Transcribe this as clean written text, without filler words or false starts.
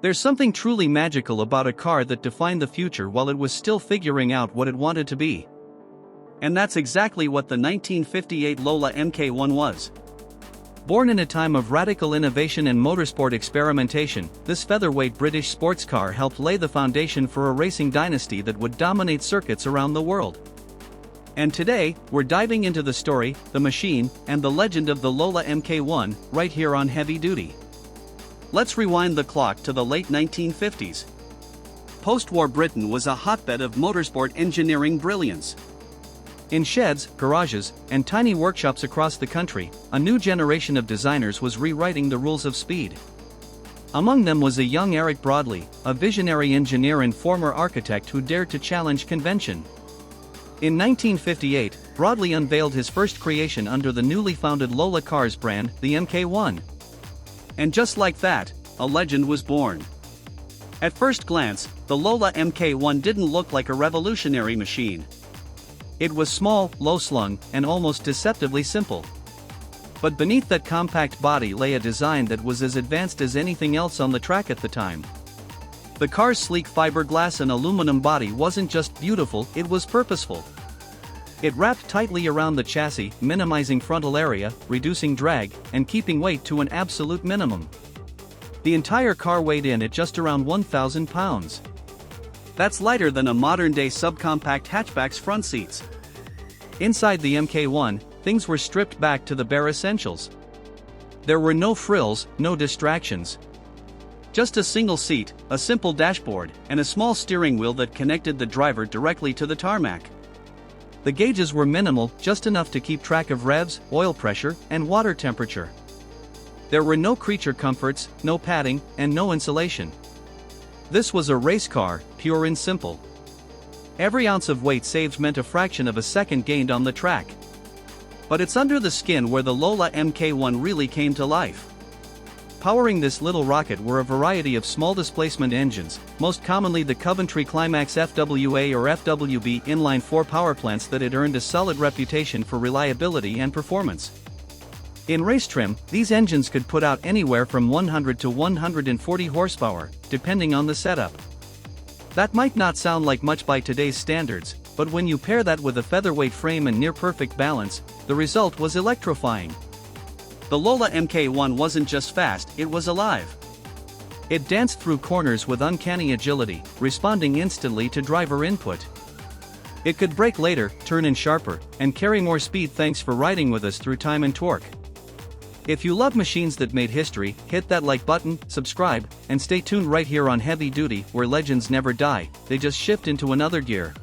There's something truly magical about a car that defined the future while it was still figuring out what it wanted to be. And that's exactly what the 1958 Lola Mk1 was. Born in a time of radical innovation and motorsport experimentation, this featherweight British sports car helped lay the foundation for a racing dynasty that would dominate circuits around the world. And today, we're diving into the story, the machine, and the legend of the Lola Mk1, right here on Heavy Duty. Let's rewind the clock to the late 1950s. Post-war Britain was a hotbed of motorsport engineering brilliance. In sheds, garages, and tiny workshops across the country, a new generation of designers was rewriting the rules of speed. Among them was a young Eric Broadley, a visionary engineer and former architect who dared to challenge convention. In 1958, Broadley unveiled his first creation under the newly founded Lola Cars brand, the Mk1. And just like that, a legend was born. At first glance, the Lola Mk1 didn't look like a revolutionary machine. It was small, low-slung, and almost deceptively simple. But beneath that compact body lay a design that was as advanced as anything else on the track at the time. The car's sleek fiberglass and aluminum body wasn't just beautiful, it was purposeful. It wrapped tightly around the chassis, minimizing frontal area, reducing drag, and keeping weight to an absolute minimum. The entire car weighed in at just around 1,000 pounds. That's lighter than a modern-day subcompact hatchback's front seats. Inside the Mk1, things were stripped back to the bare essentials. There were no frills, no distractions. Just a single seat, a simple dashboard, and a small steering wheel that connected the driver directly to the tarmac. The gauges were minimal, just enough to keep track of revs, oil pressure, and water temperature. There were no creature comforts, no padding, and no insulation. This was a race car, pure and simple. Every ounce of weight saved meant a fraction of a second gained on the track. But it's under the skin where the Lola Mk1 really came to life. Powering this little rocket were a variety of small displacement engines, most commonly the Coventry Climax FWA or FWB inline-4 powerplants that had earned a solid reputation for reliability and performance. In race trim, these engines could put out anywhere from 100 to 140 horsepower, depending on the setup. That might not sound like much by today's standards, but when you pair that with a featherweight frame and near-perfect balance, the result was electrifying. The Lola Mk1 wasn't just fast, it was alive. It danced through corners with uncanny agility, responding instantly to driver input. It could brake later, turn in sharper, and carry more speed thanks for riding with us through time and torque. If you love machines that made history, hit that like button, subscribe, and stay tuned right here on Heavy Duty, where legends never die, they just shift into another gear.